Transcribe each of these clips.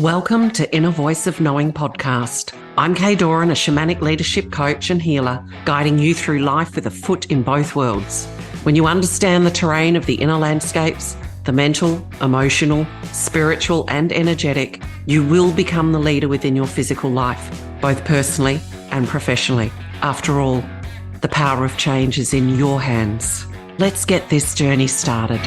Welcome to Inner Voice of Knowing podcast. I'm Kay Doran, a shamanic leadership coach and healer, guiding you through life with a foot in both worlds. When you understand the terrain of the inner landscapes, the mental, emotional, spiritual, and energetic, you will become the leader within your physical life, both personally and professionally. After all, the power of change is in your hands. Let's get this journey started.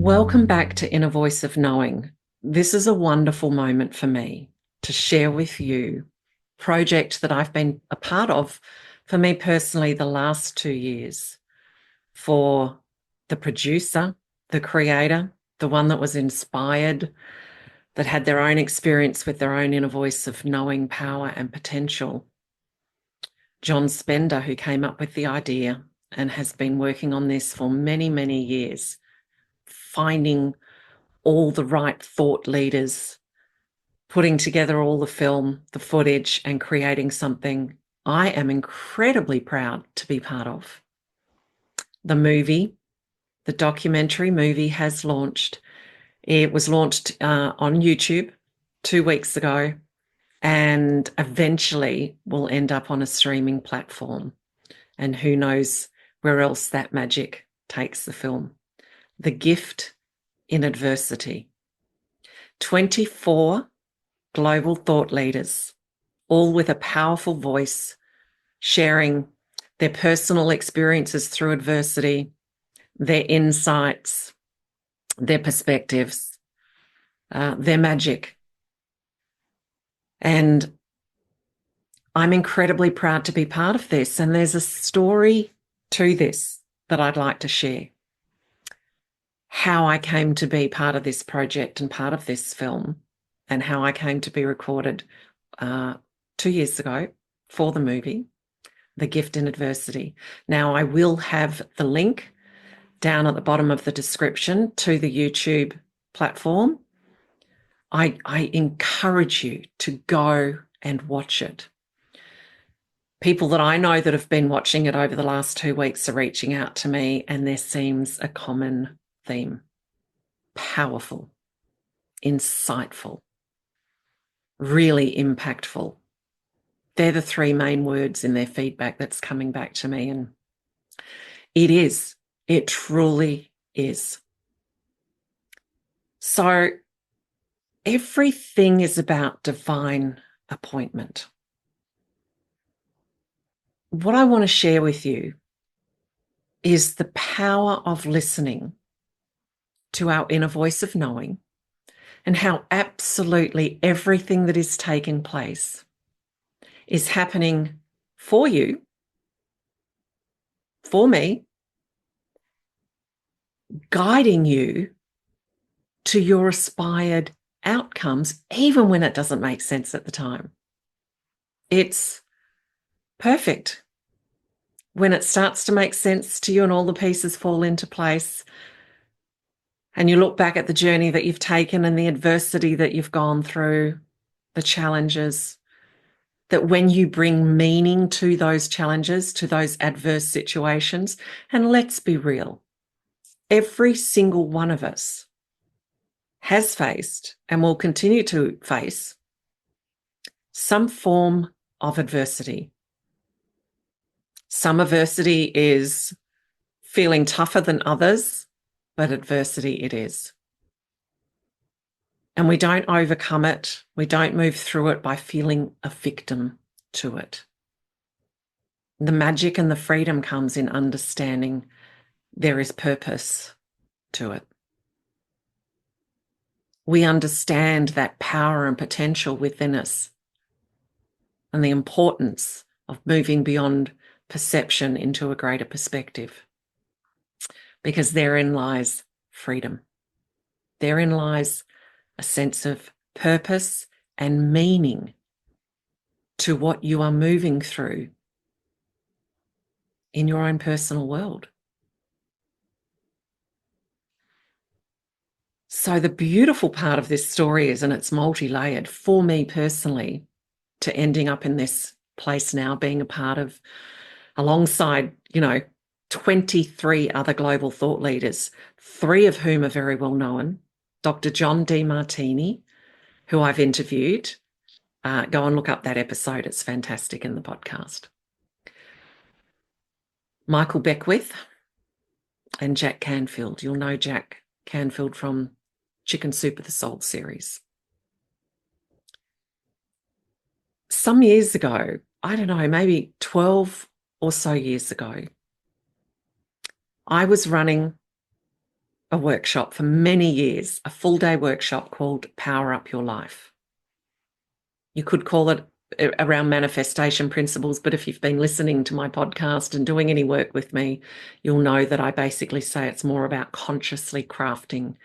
Welcome back to Inner Voice of Knowing. This is a wonderful moment for me to share with you a project that I've been a part of for me personally the last 2 years. For the producer, the creator, the one that was inspired, that had their own experience with their own inner voice of knowing power and potential. John Spender, who came up with the idea and has been working on this for many, many years, finding all the right thought leaders, putting together all the film, the footage, and creating something I am incredibly proud to be part of. The movie, the documentary movie has launched. It was launched on YouTube 2 weeks ago and eventually will end up on a streaming platform. And who knows where else that magic takes the film. The Gift in Adversity. 24 global thought leaders, all with a powerful voice, sharing their personal experiences through adversity, their insights, their perspectives, their magic. And I'm incredibly proud to be part of this. And there's a story to this that I'd like to share. How I came to be part of this project and part of this film, and how I came to be recorded 2 years ago for the movie, The Gift in Adversity. Now, I will have the link down at the bottom of the description to the YouTube platform. I encourage you to go and watch it. People that I know that have been watching it over the last 2 weeks are reaching out to me, and there seems a common theme. Powerful, insightful, really impactful. They're the 3 main words in their feedback that's coming back to me. And it truly is. So everything is about divine appointment. What I want to share with you is the power of listening to our inner voice of knowing, and how absolutely everything that is taking place is happening for you, for me, guiding you to your aspired outcomes, even when it doesn't make sense at the time. It's perfect when it starts to make sense to you and all the pieces fall into place. And you look back at the journey that you've taken and the adversity that you've gone through, the challenges, that when you bring meaning to those challenges, to those adverse situations, and let's be real, every single one of us has faced and will continue to face some form of adversity. Some adversity is feeling tougher than others, but adversity it is. And we don't overcome it. We don't move through it by feeling a victim to it. The magic and the freedom comes in understanding there is purpose to it. We understand that power and potential within us and the importance of moving beyond perception into a greater perspective. Because therein lies freedom. Therein lies a sense of purpose and meaning to what you are moving through in your own personal world. So the beautiful part of this story is, and it's multi-layered for me personally, to ending up in this place now, being a part of, alongside, 23 other global thought leaders, 3 of whom are very well known. Dr. John Demartini, who I've interviewed. Go and look up that episode. It's fantastic in the podcast. Michael Beckwith and Jack Canfield. You'll know Jack Canfield from Chicken Soup of the Soul series. Some years ago, I don't know, maybe 12 or so years ago, I was running a workshop for many years, a full-day workshop called Power Up Your Life. You could call it around manifestation principles, but if you've been listening to my podcast and doing any work with me, you'll know that I basically say it's more about consciously crafting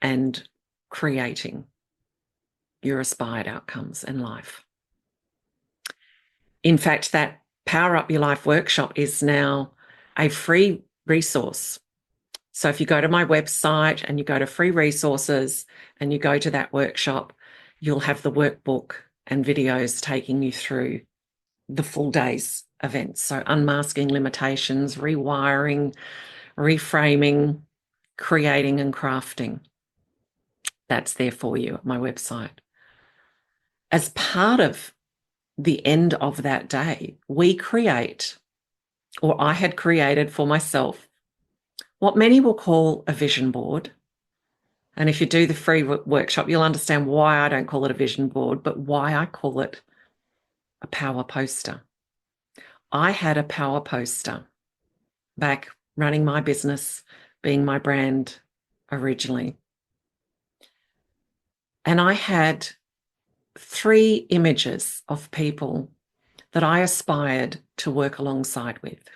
and creating your aspired outcomes in life. In fact, that Power Up Your Life workshop is now a free resource. So if you go to my website and you go to free resources and you go to that workshop, you'll have the workbook and videos taking you through the full day's events. So unmasking limitations, rewiring, reframing, creating and crafting. That's there for you at my website. As part of the end of that day, we create, or I had created for myself, what many will call a vision board. And if you do the free workshop, you'll understand why I don't call it a vision board, but why I call it a power poster. I had a power poster back running my business, being my brand originally. And I had 3 images of people that I aspired to work alongside with.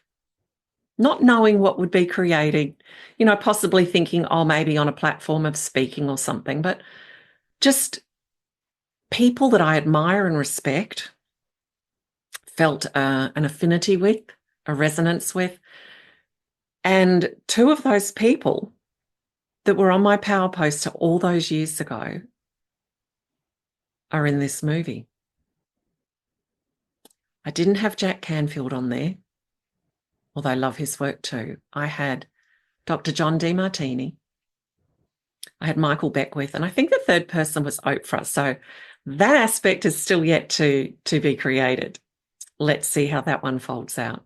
Not knowing what would be created, possibly thinking, maybe on a platform of speaking or something, but just people that I admire and respect, felt an affinity with, a resonance with. And 2 of those people that were on my power poster all those years ago are in this movie. I didn't have Jack Canfield on there, although I love his work too. I had Dr. John Demartini. I had Michael Beckwith, and I think the 3rd person was Oprah. So that aspect is still yet to be created. Let's see how that one folds out.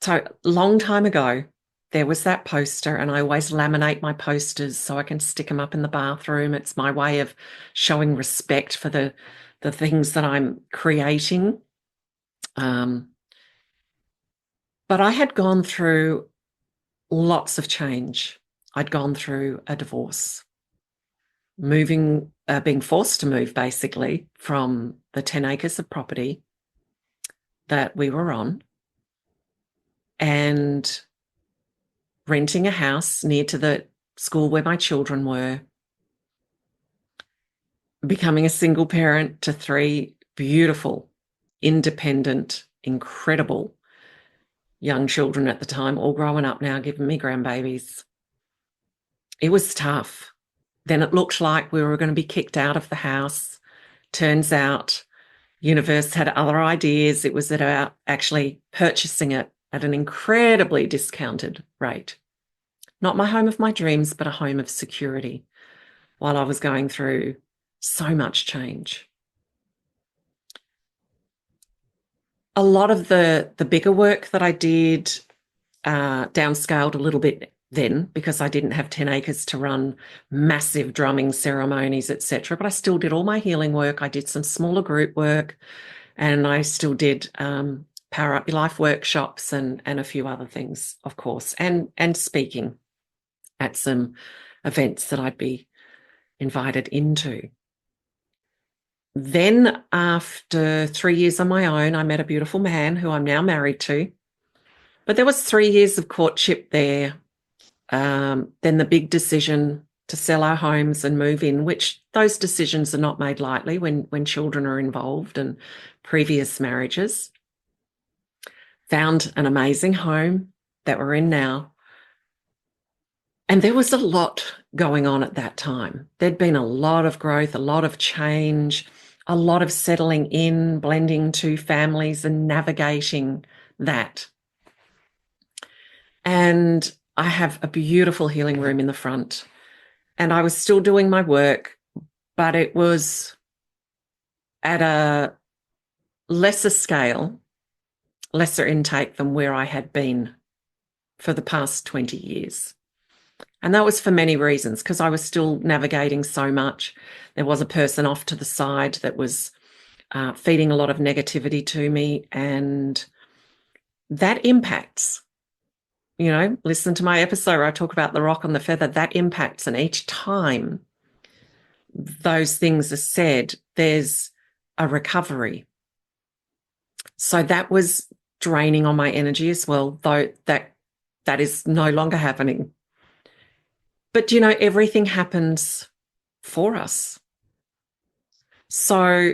So long time ago, there was that poster, and I always laminate my posters so I can stick them up in the bathroom. It's my way of showing respect for the things that I'm creating. But I had gone through lots of change. I'd gone through a divorce, being forced to move basically from the 10 acres of property that we were on and renting a house near to the school where my children were, becoming a single parent to 3 beautiful, independent, incredible young children at the time, all growing up now, giving me grandbabies. It was tough. Then it looked like we were going to be kicked out of the house. Turns out universe had other ideas. It was about actually purchasing it at an incredibly discounted rate. Not my home of my dreams, but a home of security while I was going through so much change. A lot of the bigger work that I did downscaled a little bit then because I didn't have 10 acres to run massive drumming ceremonies, etc. But I still did all my healing work. I did some smaller group work, and I still did Power Up Your Life workshops and a few other things, of course, and speaking at some events that I'd be invited into. Then after 3 years on my own, I met a beautiful man who I'm now married to. But there was 3 years of courtship there. Then the big decision to sell our homes and move in, which those decisions are not made lightly when children are involved and previous marriages. Found an amazing home that we're in now. And there was a lot going on at that time. There'd been a lot of growth, a lot of change, a lot of settling in, blending 2 families and navigating that. And I have a beautiful healing room in the front. And I was still doing my work, but it was at a lesser scale, lesser intake than where I had been for the past 20 years. And that was for many reasons, because I was still navigating so much. There was a person off to the side that was feeding a lot of negativity to me, and that impacts. Listen to my episode where I talk about the rock and the feather. That impacts, and each time those things are said, there's a recovery. So that was draining on my energy as well, though that is no longer happening. But, everything happens for us. So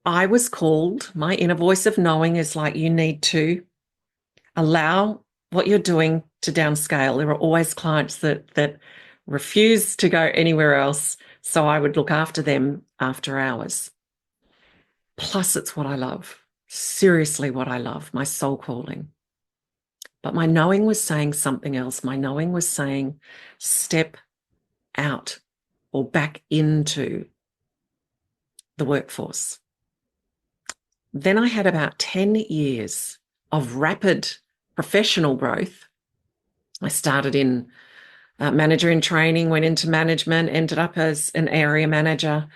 I was called, my inner voice of knowing is like, you need to allow what you're doing to downscale. There are always clients that refuse to go anywhere else. So I would look after them after hours. Plus, it's what I love. Seriously, what I love, my soul calling. But my knowing was saying something else. My knowing was saying, step out or back into the workforce. Then I had about 10 years of rapid professional growth. I started in manager in training, went into management, ended up as an area manager,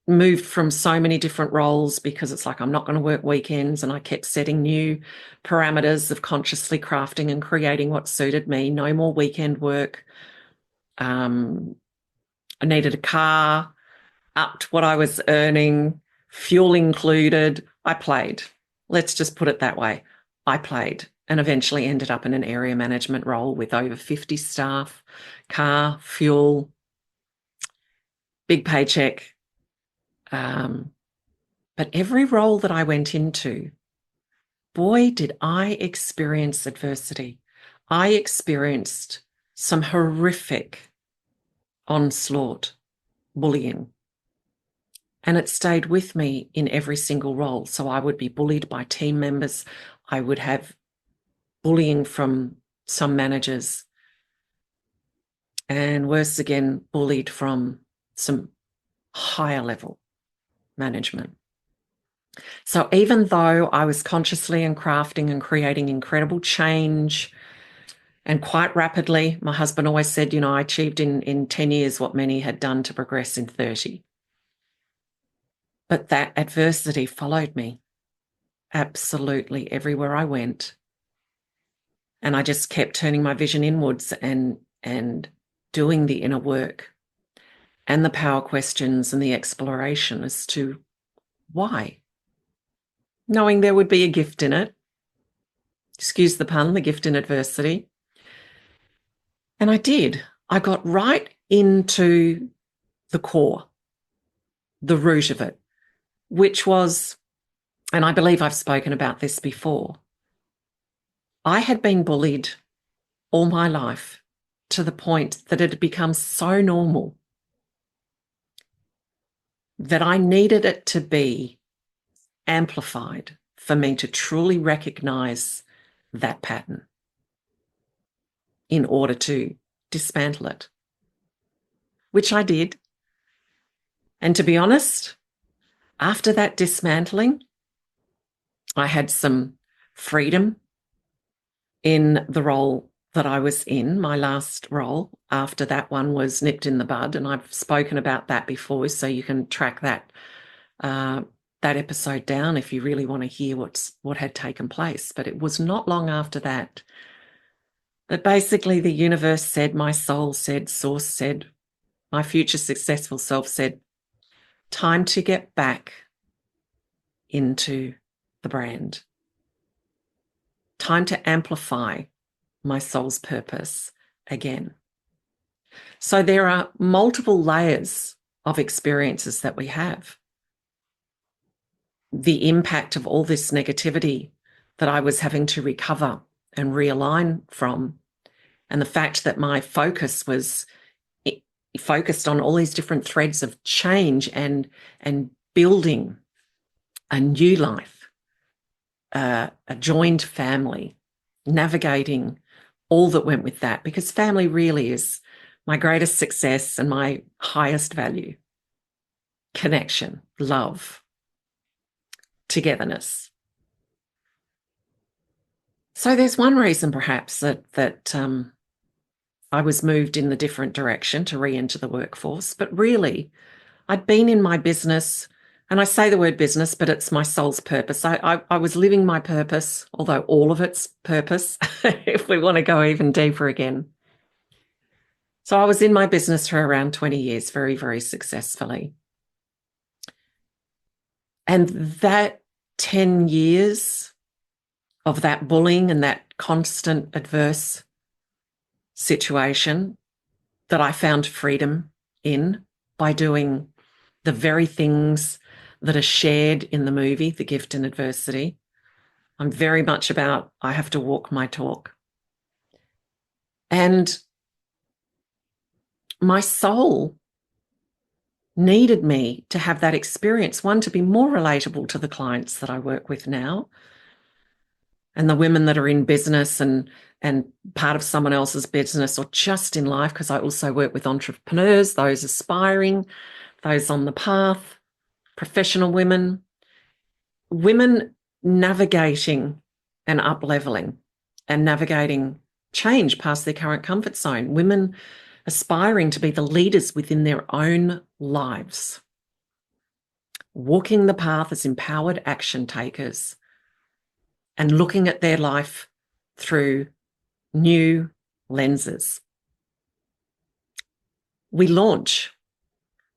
moved from so many different roles because it's like, I'm not going to work weekends. And I kept setting new parameters of consciously crafting and creating what suited me. No more weekend work. I needed a car, upped what I was earning, fuel included. I played. Let's just put it that way. I played and eventually ended up in an area management role with over 50 staff, car, fuel, big paycheck. But every role that I went into, boy, did I experience adversity. I experienced some horrific onslaught, bullying. And it stayed with me in every single role. So I would be bullied by team members. I would have bullying from some managers. And worse again, bullied from some higher level management. So even though I was consciously and crafting and creating incredible change, and quite rapidly, my husband always said, I achieved in 10 years what many had done to progress in 30. But that adversity followed me absolutely everywhere I went. And I just kept turning my vision inwards and doing the inner work and the power questions and the exploration as to why. Knowing there would be a gift in it. Excuse the pun, the gift in adversity. And I did. I got right into the core, the root of it, which was, and I believe I've spoken about this before, I had been bullied all my life to the point that it had become so normal that I needed it to be amplified for me to truly recognize that pattern in order to dismantle it, which I did. And to be honest, after that dismantling, I had some freedom in the role that I was in. My last role after that one was nipped in the bud, and I've spoken about that before, so you can track that episode down if you really want to hear what had taken place. But it was not long after that basically the universe said, my soul said, source said, my future successful self said, time to get back into the brand. Time to amplify my soul's purpose again. So there are multiple layers of experiences that we have. The impact of all this negativity that I was having to recover and realign from, and the fact that my focus was focused on all these different threads of change and building a new life, a joined family, navigating all that went with that, because family really is my greatest success and my highest value. Connection, love, togetherness. So there's one reason perhaps that I was moved in the different direction to re-enter the workforce, but really I'd been in my business, and I say the word business, but it's my soul's purpose. I was living my purpose, although all of it's purpose, if we want to go even deeper again. So I was in my business for around 20 years, very, very successfully. And that 10 years of that bullying and that constant adverse situation that I found freedom in by doing the very things that are shared in the movie, The Gift in Adversity. I'm very much about, I have to walk my talk. And my soul needed me to have that experience, one, to be more relatable to the clients that I work with now and the women that are in business and part of someone else's business or just in life, because I also work with entrepreneurs, those aspiring, those on the path, professional women navigating and up-leveling and navigating change past their current comfort zone, women aspiring to be the leaders within their own lives, walking the path as empowered action takers and looking at their life through new lenses. We launch.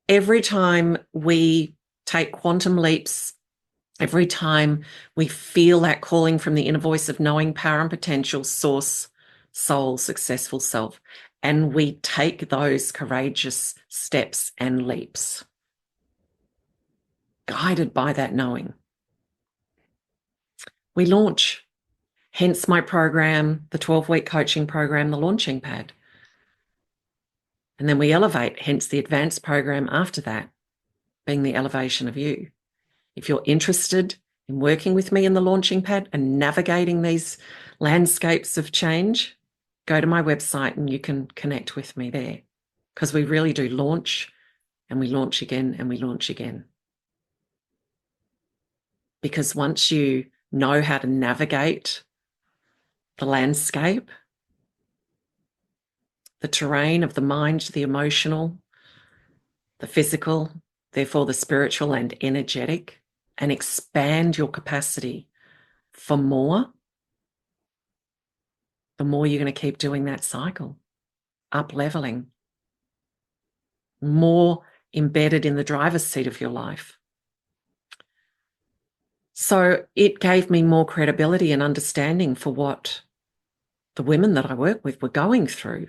Every time we take quantum leaps, every time we feel that calling from the inner voice of knowing, power and potential, source, soul, successful self, and we take those courageous steps and leaps, guided by that knowing, we launch. Hence my program, the 12-week coaching program, the launching pad. And then we elevate, hence the advanced program after that, being the elevation of you. If you're interested in working with me in the launching pad and navigating these landscapes of change, go to my website and you can connect with me there, because we really do launch and we launch again and we launch again. Because once you know how to navigate the landscape, the terrain of the mind, the emotional, the physical, therefore the spiritual and energetic, and expand your capacity for more, the more you're going to keep doing that cycle, up-leveling, more embedded in the driver's seat of your life. So it gave me more credibility and understanding for what the women that I work with were going through.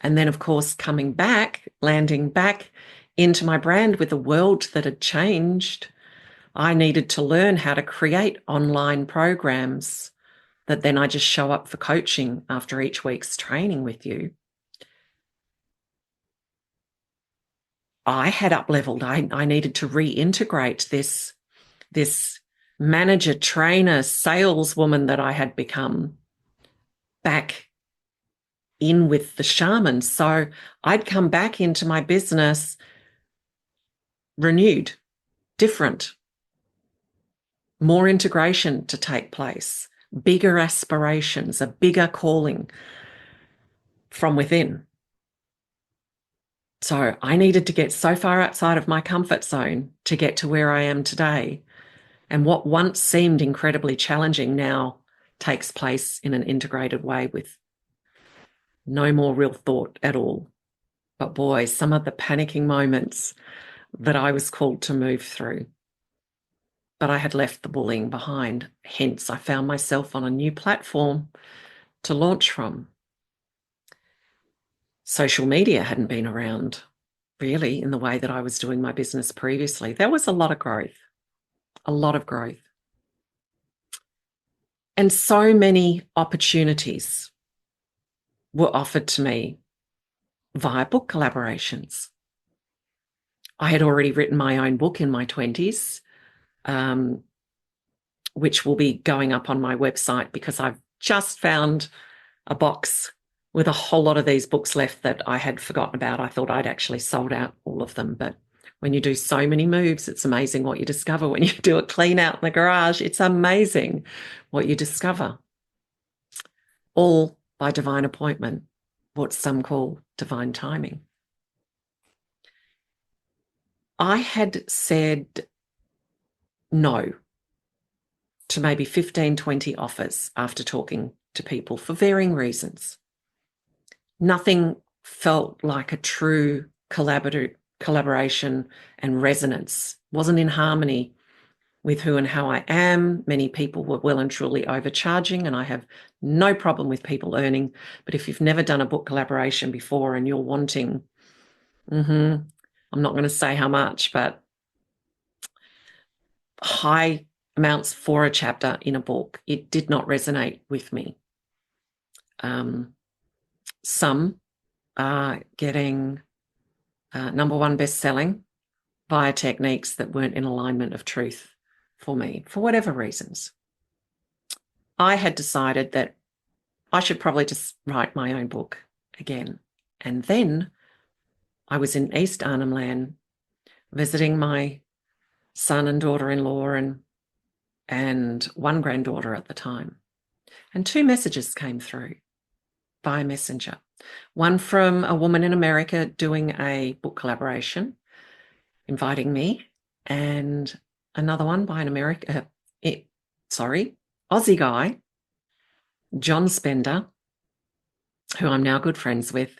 And then, of course, coming back, landing back into my brand with a world that had changed, I needed to learn how to create online programs that then I just show up for coaching after each week's training with you. I had up-leveled. I needed to reintegrate this manager, trainer, saleswoman that I had become back in with the shaman. So I'd come back into my business renewed, different, more integration to take place, bigger aspirations, a bigger calling from within. So I needed to get so far outside of my comfort zone to get to where I am today. And what once seemed incredibly challenging now takes place in an integrated way with no more real thought at all. But boy, some of the panicking moments that I was called to move through. But I had left the bullying behind. Hence, I found myself on a new platform to launch from. Social media hadn't been around really in the way that I was doing my business previously. There was a lot of growth. And so many opportunities were offered to me via book collaborations. I had already written my own book in my 20s, which will be going up on my website because I've just found a box with a whole lot of these books left that I had forgotten about. I thought I'd actually sold out all of them, but when you do so many moves, it's amazing what you discover. When you do a clean out in the garage, it's amazing what you discover. All by divine appointment, what some call divine timing. I had said no to maybe 15, 20 offers after talking to people for varying reasons. Nothing felt like a true collaboration and resonance, wasn't in harmony with who and how I am. Many people were well and truly overcharging, and I have no problem with people earning. But if you've never done a book collaboration before and you're wanting, I'm not going to say how much, but high amounts for a chapter in a book, it did not resonate with me. Some are getting number one best-selling via techniques that weren't in alignment of truth for me, for whatever reasons. I had decided that I should probably just write my own book again. And then I was in East Arnhem Land visiting my son and daughter-in-law and one granddaughter at the time. And 2 messages came through by messenger. One from a woman in America doing a book collaboration, inviting me, and another one by an Aussie guy, John Spender, who I'm now good friends with,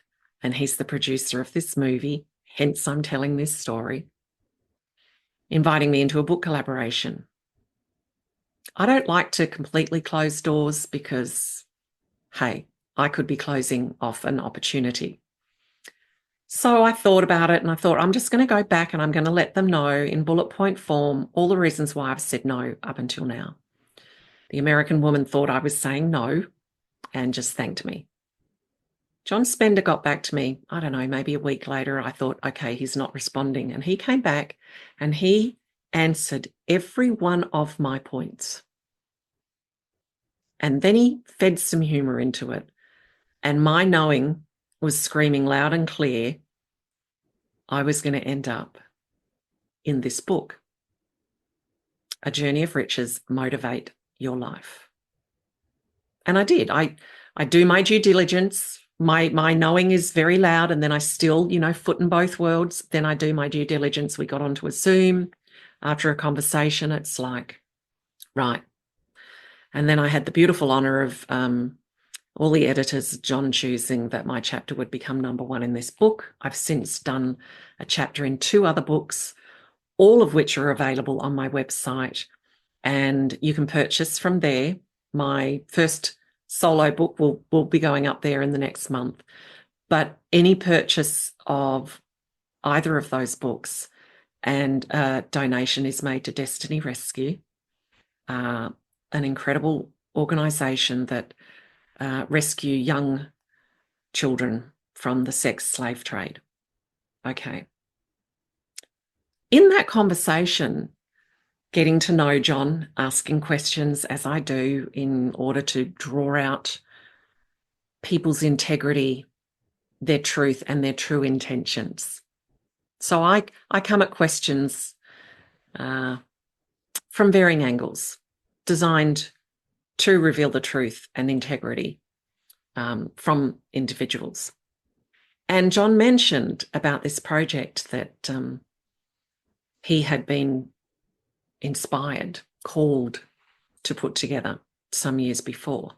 and he's the producer of this movie, hence I'm telling this story, inviting me into a book collaboration. I don't like to completely close doors because, hey, I could be closing off an opportunity. So I thought about it and I thought, I'm just going to go back and I'm going to let them know in bullet point form all the reasons why I've said no up until now. The American woman thought I was saying no and just thanked me. John Spender got back to me, I don't know, maybe a week later. I thought, okay, he's not responding. And he came back and he answered every one of my points. And then he fed some humor into it. And my knowing was screaming loud and clear, I was going to end up in this book, A Journey of Riches, Motivate Your Life. And I did. I do my due diligence. My knowing is very loud, and then I still, foot in both worlds. Then I do my due diligence. We got onto a Zoom. After a conversation, it's like, right. And then I had the beautiful honor of all the editors, John, choosing that my chapter would become number one in this book. I've since done a chapter in 2 other books, all of which are available on my website, and you can purchase from there. My first solo book will be going up there in the next month, but any purchase of either of those books and a donation is made to Destiny Rescue, an incredible organisation that rescue young children from the sex slave trade. Okay. In that conversation, getting to know John, asking questions as I do in order to draw out people's integrity, their truth, and their true intentions. So I come at questions from varying angles, designed to reveal the truth and integrity from individuals. And John mentioned about this project that he had been inspired, called to put together some years before.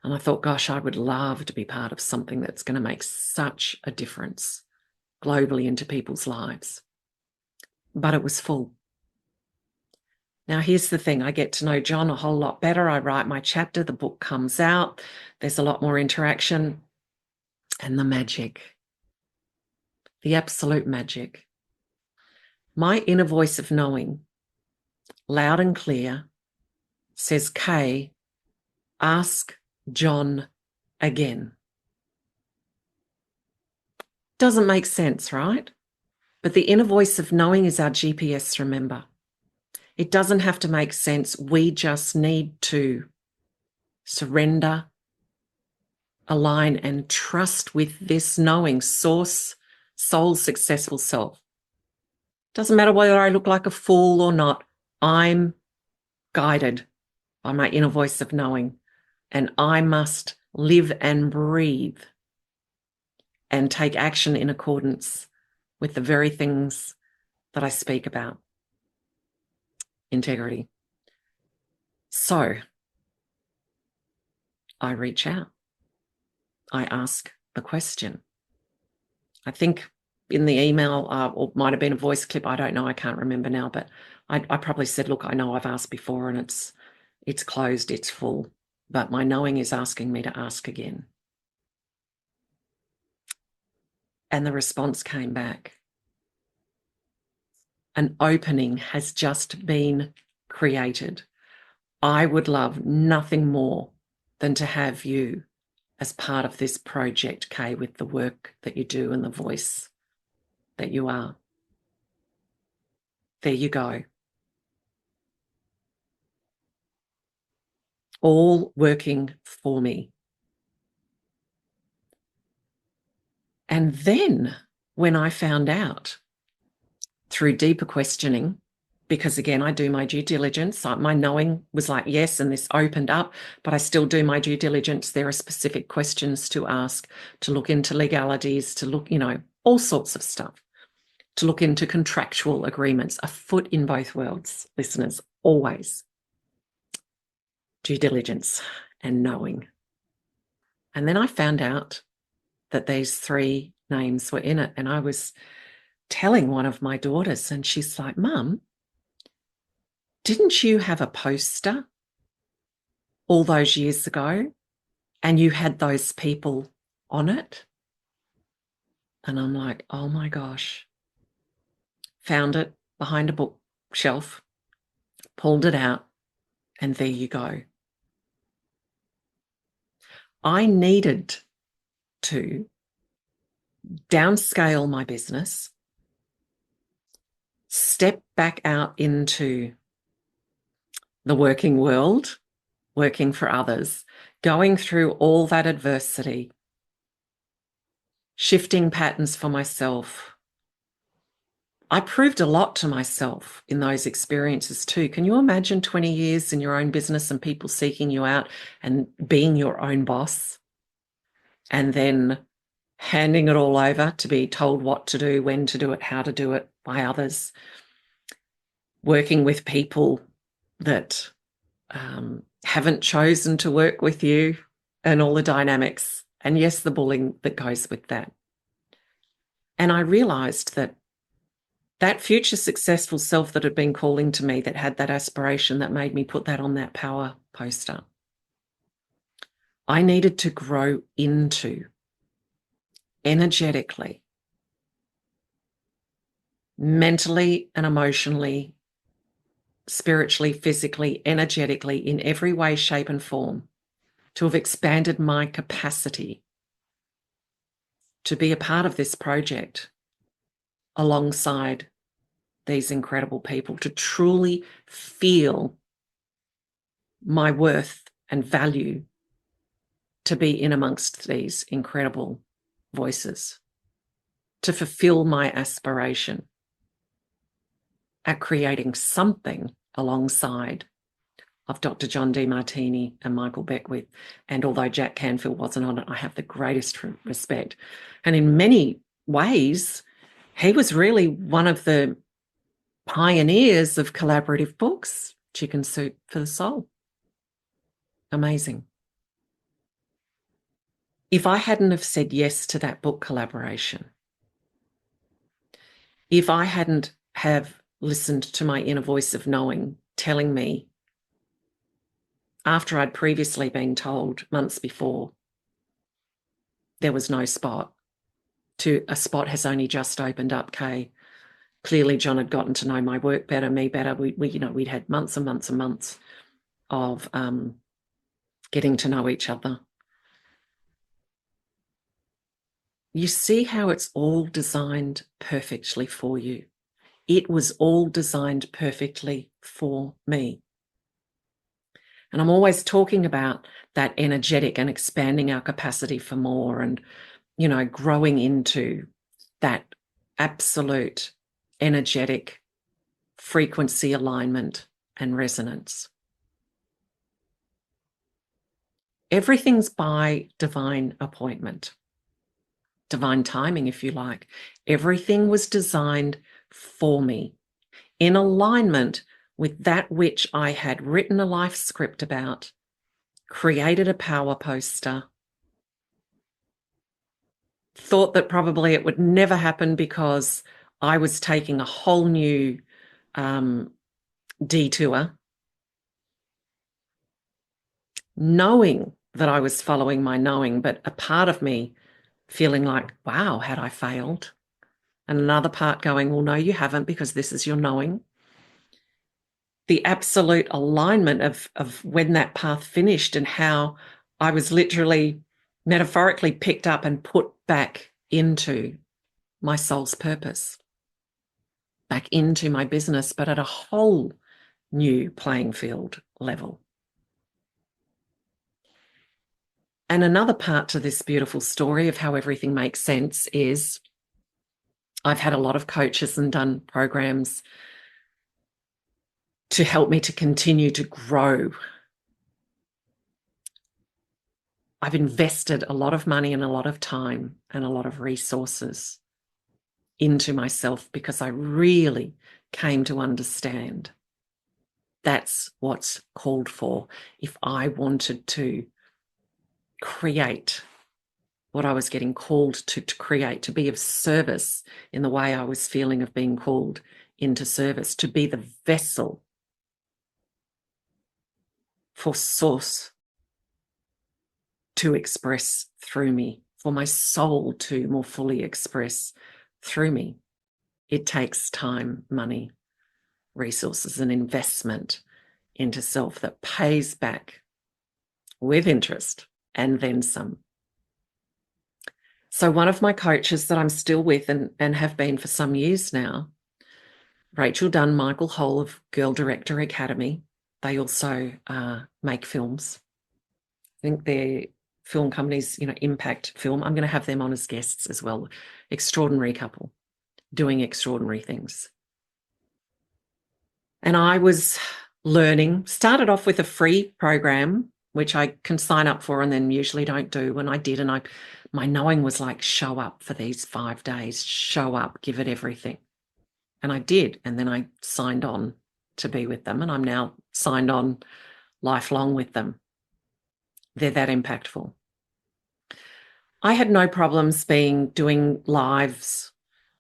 And I thought, gosh, I would love to be part of something that's going to make such a difference globally into people's lives. But it was full. Now, here's the thing. I get to know John a whole lot better. I write my chapter, the book comes out, there's a lot more interaction, and the magic, the absolute magic. My inner voice of knowing, loud and clear, says, Kay, ask John again. Doesn't make sense, right? But the inner voice of knowing is our GPS, remember. It doesn't have to make sense. We just need to surrender align and trust with this knowing, source, soul, successful self. Doesn't matter whether I look like a fool or not. I'm guided by my inner voice of knowing, and I must live and breathe and take action in accordance with the very things that I speak about. Integrity. So I reach out. I ask the question. I think in the email, or might have been a voice clip, I don't know, I can't remember now, but I probably said, look, I know I've asked before and it's closed, it's full, but my knowing is asking me to ask again. And the response came back. An opening has just been created. I would love nothing more than to have you as part of this project, Kay, with the work that you do and the voice that you are. There you go. All working for me. And then when I found out through deeper questioning, because again, I do my due diligence, my knowing was like, yes, and this opened up, but I still do my due diligence. There are specific questions to ask, to look into legalities, to look, all sorts of stuff, to look into contractual agreements, a foot in both worlds, listeners, always. Due diligence and knowing. And then I found out that these 3 names were in it, and I was telling one of my daughters, and she's like, Mum, didn't you have a poster all those years ago and you had those people on it? And I'm like, oh my gosh. Found it behind a bookshelf, pulled it out, and there you go. I needed to downscale my business, step back out into the working world, working for others, going through all that adversity, shifting patterns for myself. I proved a lot to myself in those experiences too. Can you imagine 20 years in your own business and people seeking you out and being your own boss, and then handing it all over to be told what to do, when to do it, how to do it by others, working with people that haven't chosen to work with you, and all the dynamics, and yes, the bullying that goes with that. And I realized that future successful self that had been calling to me, that had that aspiration, that made me put that on that power poster, I needed to grow into energetically, mentally and emotionally, spiritually, physically, energetically, in every way, shape, and form, to have expanded my capacity to be a part of this project alongside these incredible people, to truly feel my worth and value to be in amongst these incredible voices, to fulfill my aspiration at creating something alongside of Dr. John Demartini and Michael Beckwith. And although Jack Canfield wasn't on it, I have the greatest respect. And in many ways, he was really one of the pioneers of collaborative books. Chicken Soup for the Soul. Amazing. If I hadn't have said yes to that book collaboration, if I hadn't have listened to my inner voice of knowing telling me, after I'd previously been told months before there was no spot, to a spot has only just opened up, Kay. Clearly John had gotten to know my work better, me better. We'd had months and months and months of getting to know each other. You see how it's all designed perfectly for you. It was all designed perfectly for me. And I'm always talking about that energetic and expanding our capacity for more and, growing into that absolute energetic frequency alignment and resonance. Everything's by divine appointment, divine timing, if you like. Everything was designed for me in alignment with that which I had written a life script about, created a power poster, thought that probably it would never happen because I was taking a whole new detour, knowing that I was following my knowing, but a part of me feeling like, wow, had I failed? And another part going, well, no, you haven't, because this is your knowing. The absolute alignment of when that path finished and how I was literally metaphorically picked up and put back into my soul's purpose, back into my business, but at a whole new playing field level. And another part to this beautiful story of how everything makes sense is I've had a lot of coaches and done programs to help me to continue to grow. I've invested a lot of money and a lot of time and a lot of resources into myself because I really came to understand that's what's called for if I wanted to create what I was getting called to create, to be of service in the way I was feeling of being called into service, to be the vessel for source to express through me, for my soul to more fully express through me. It takes time, money, resources, and investment into self that pays back with interest and then some. So one of my coaches that I'm still with and have been for some years now, Rachel Dunn, Michael Hole of Girl Director Academy, they also make films. I think their film companies, Impact Film. I'm going to have them on as guests as well. Extraordinary couple doing extraordinary things. And I was learning, started off with a free program, which I can sign up for and then usually don't do. And I did. And my knowing was like, show up for these 5 days, show up, give it everything. And I did. And then I signed on to be with them. And I'm now signed on lifelong with them. They're that impactful. I had no problems doing lives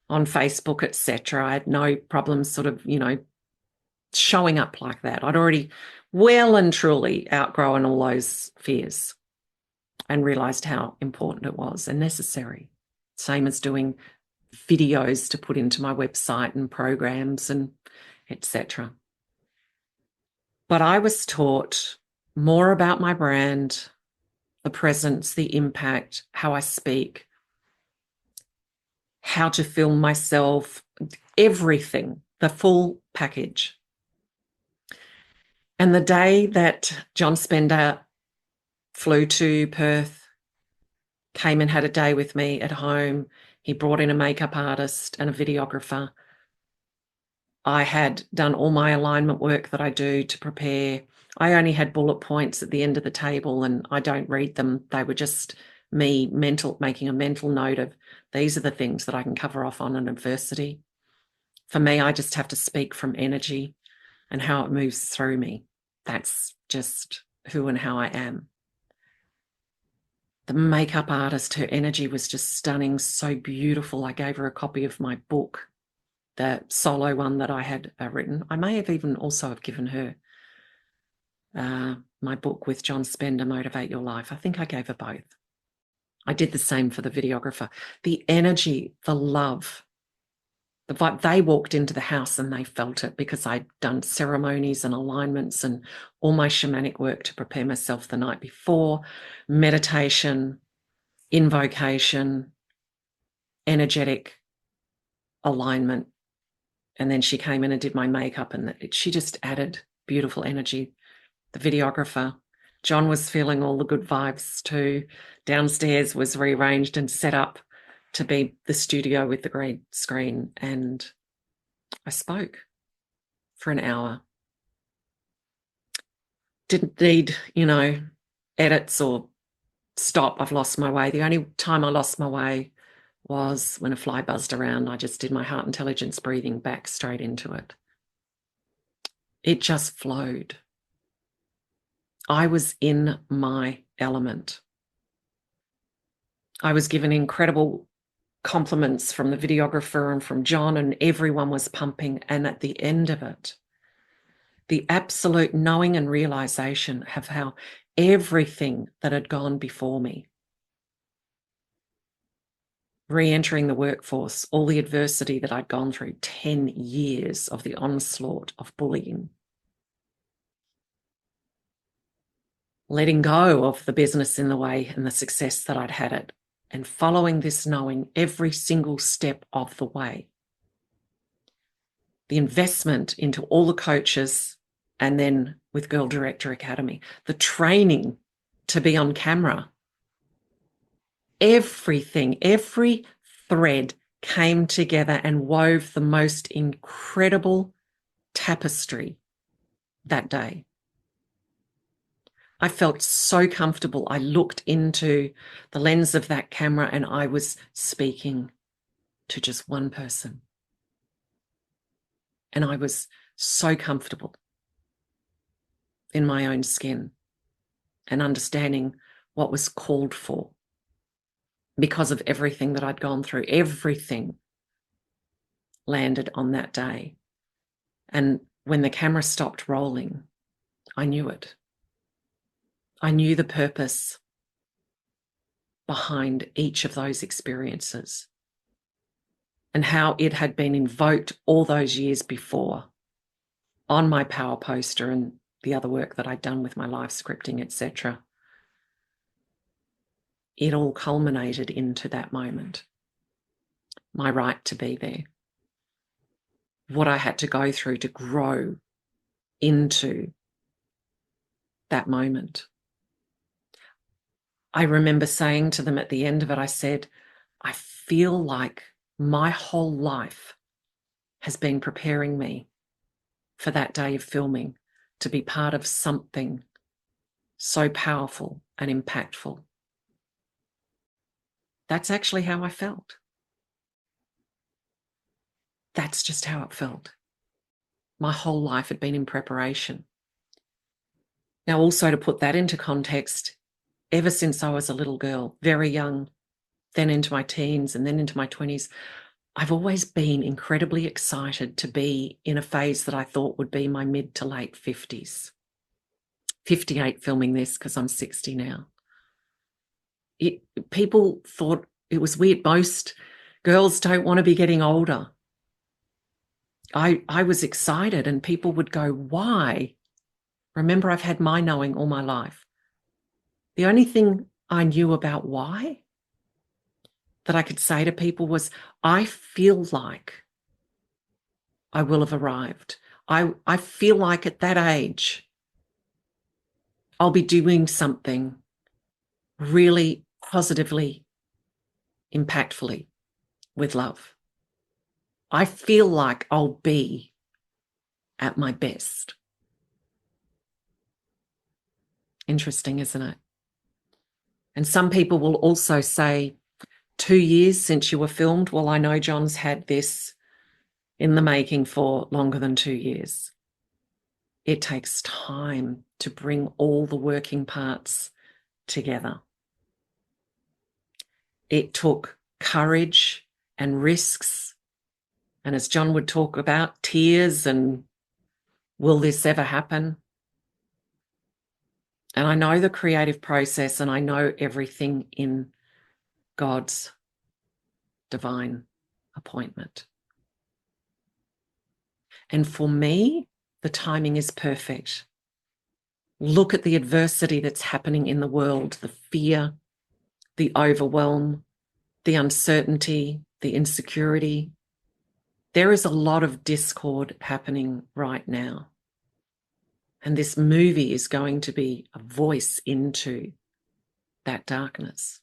on Facebook, etc. I had no problems sort of, showing up like that. I'd already well and truly outgrown all those fears and realized how important it was and necessary. Same as doing videos to put into my website and programs and etc. But I was taught more about my brand, the presence, the impact, how I speak, how to film myself, everything, the full package. And the day that John Spender flew to Perth, came and had a day with me at home, he brought in a makeup artist and a videographer. I had done all my alignment work that I do to prepare. I only had bullet points at the end of the table and I don't read them. They were just me making a mental note of these are the things that I can cover off on an adversity. For me, I just have to speak from energy and how it moves through me. That's just who and how I am. The makeup artist, her energy was just stunning, so beautiful. I gave her a copy of my book, the solo one that I had written. I may have even also have given her my book with John Spender, Motivate Your Life. I think I gave her both. I did the same for the videographer. The energy, the love, the vibe, they walked into the house and they felt it because I'd done ceremonies and alignments and all my shamanic work to prepare myself the night before, meditation, invocation, energetic alignment. And then she came in and did my makeup and she just added beautiful energy the videographer. John was feeling all the good vibes too. Downstairs was rearranged and set up to be the studio with the green screen. And I spoke for an hour. Didn't need, edits or stop. I've lost my way. The only time I lost my way was when a fly buzzed around. I just did my heart intelligence breathing back straight into it. It just flowed. I was in my element. I was given incredible compliments from the videographer and from John, and everyone was pumping. And at the end of it, the absolute knowing and realization of how everything that had gone before me, re-entering the workforce, all the adversity that I'd gone through, 10 years of the onslaught of bullying, letting go of the business in the way and the success that I'd had it, and following this knowing every single step of the way. The investment into all the coaches, and then with Girl Director Academy, the training to be on camera, everything, every thread came together and wove the most incredible tapestry that day. I felt so comfortable. I looked into the lens of that camera and I was speaking to just one person. And I was so comfortable in my own skin and understanding what was called for because of everything that I'd gone through. Everything landed on that day. And when the camera stopped rolling, I knew it. I knew the purpose behind each of those experiences and how it had been invoked all those years before on my power poster and the other work that I'd done with my life scripting, etc. It all culminated into that moment. My right to be there. What I had to go through to grow into that moment. I remember saying to them at the end of it, I said, I feel like my whole life has been preparing me for that day of filming, to be part of something so powerful and impactful. That's actually how I felt. That's just how it felt. My whole life had been in preparation. Now, also to put that into context, ever since I was a little girl, very young, then into my teens and then into my 20s, I've always been incredibly excited to be in a phase that I thought would be my mid to late 50s. 58 filming this because I'm 60 now. People thought it was weird. Most girls don't want to be getting older. I was excited and people would go, why? Remember, I've had my knowing all my life. The only thing I knew about why that I could say to people was, I feel like I will have arrived. I feel like at that age, I'll be doing something really positively, impactfully with love. I feel like I'll be at my best. Interesting, isn't it? And some people will also say, 2 years since you were filmed. Well, I know John's had this in the making for longer than 2 years. It takes time to bring all the working parts together. It took courage and risks. And as John would talk about, tears and will this ever happen? And I know the creative process and I know everything in God's divine appointment. And for me, the timing is perfect. Look at the adversity that's happening in the world, the fear, the overwhelm, the uncertainty, the insecurity. There is a lot of discord happening right now. And this movie is going to be a voice into that darkness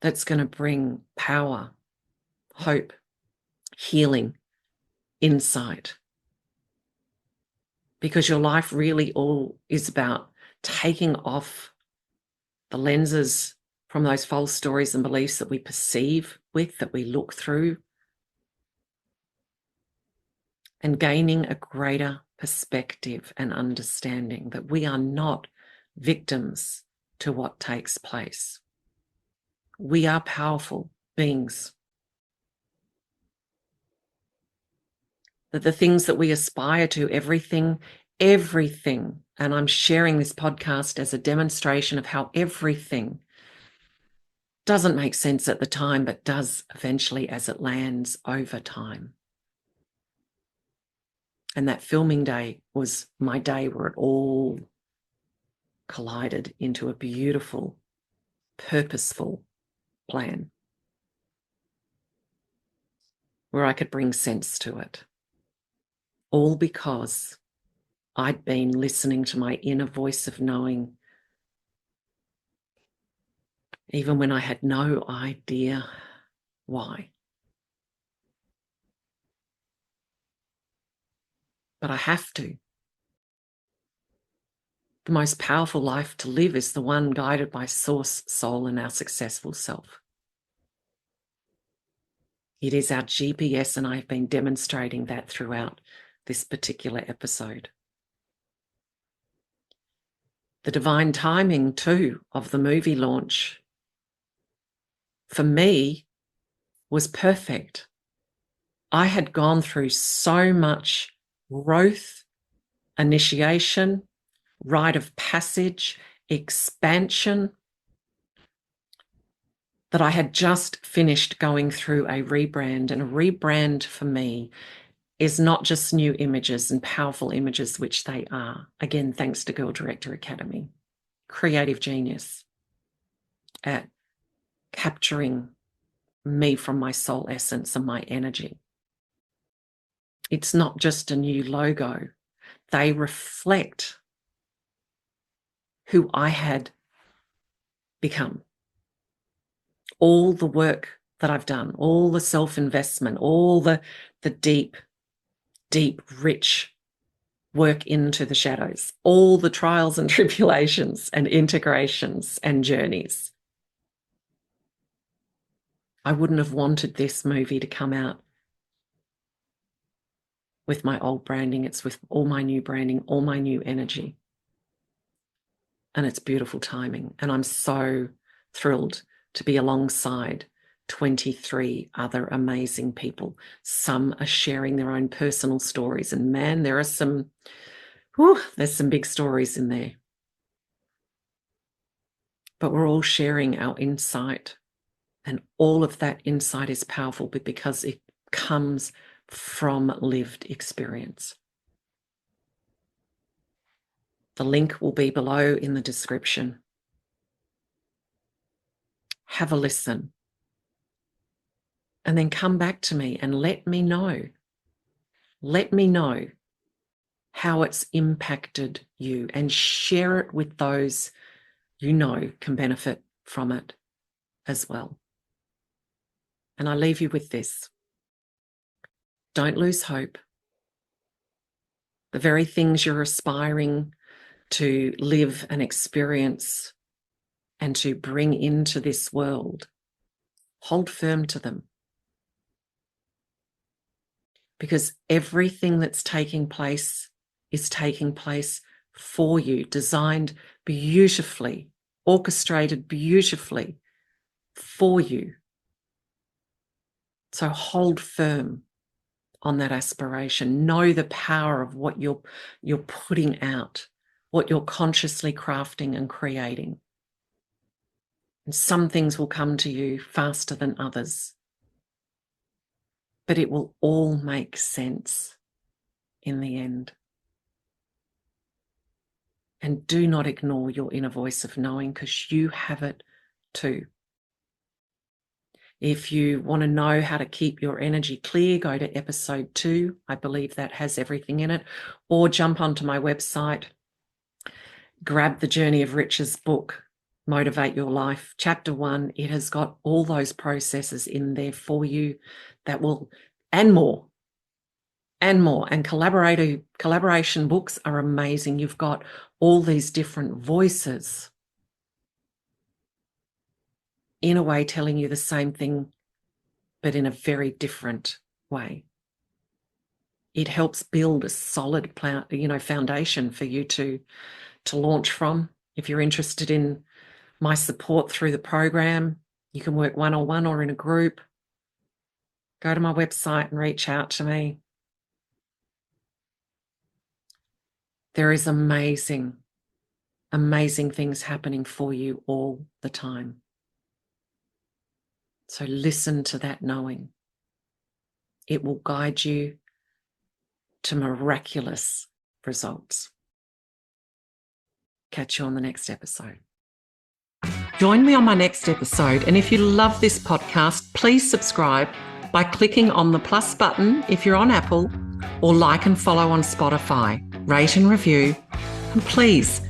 that's going to bring power, hope, healing, insight. Because your life really all is about taking off the lenses from those false stories and beliefs that we perceive with, that we look through, and gaining a greater perspective and understanding that we are not victims to what takes place. We are powerful beings. That the things that we aspire to, everything, and I'm sharing this podcast as a demonstration of how everything doesn't make sense at the time, but does eventually as it lands over time. And that filming day was my day where it all collided into a beautiful, purposeful plan where I could bring sense to it. All because I'd been listening to my inner voice of knowing, even when I had no idea why. But I have to. The most powerful life to live is the one guided by source, soul, and our successful self. It is our GPS, and I've been demonstrating that throughout this particular episode. The divine timing, too, of the movie launch, for me, was perfect. I had gone through so much growth, initiation, rite of passage, expansion, that I had just finished going through a rebrand. And a rebrand for me is not just new images and powerful images, which they are. Again, thanks to Girl Director Academy. Creative genius at capturing me from my soul essence and my energy. It's not just a new logo. They reflect who I had become. All the work that I've done, all the self-investment, all the deep, rich work into the shadows, all the trials and tribulations and integrations and journeys. I wouldn't have wanted this movie to come out with my old branding. It's with all my new branding, all my new energy. And it's beautiful timing. And I'm so thrilled to be alongside 23 other amazing people. Some are sharing their own personal stories. And man, there's some big stories in there. But we're all sharing our insight. And all of that insight is powerful because it comes from lived experience. The link will be below in the description. Have a listen. And then come back to me and let me know. Let me know how it's impacted you, and share it with those you know can benefit from it as well. And I leave you with this. Don't lose hope. The very things you're aspiring to live and experience and to bring into this world, hold firm to them. Because everything that's taking place is taking place for you, designed beautifully, orchestrated beautifully for you. So hold firm on that aspiration. Know the power of what you're putting out, what you're consciously crafting and creating. And some things will come to you faster than others, but it will all make sense in the end. And do not ignore your inner voice of knowing, because you have it too. If you want to know how to keep your energy clear, go to episode 2. I believe that has everything in it. Or jump onto my website, grab the Journey of Riches book, Motivate Your Life. Chapter 1, it has got all those processes in there for you that will, and more. And more. And collaboration books are amazing. You've got all these different voices in a way telling you the same thing, but in a very different way. It helps build a solid foundation for you to launch from. If you're interested in my support through the program, you can work one-on-one or in a group. Go to my website and reach out to me. There is amazing, amazing things happening for you all the time. So listen to that knowing. It will guide you to miraculous results. Catch you on the next episode. Join me on my next episode. And if you love this podcast, please subscribe by clicking on the plus button if you're on Apple, or like and follow on Spotify. Rate and review, and please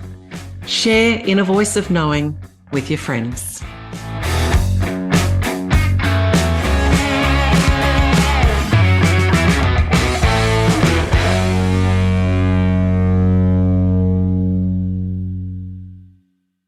share Inner Voice of Knowing with your friends.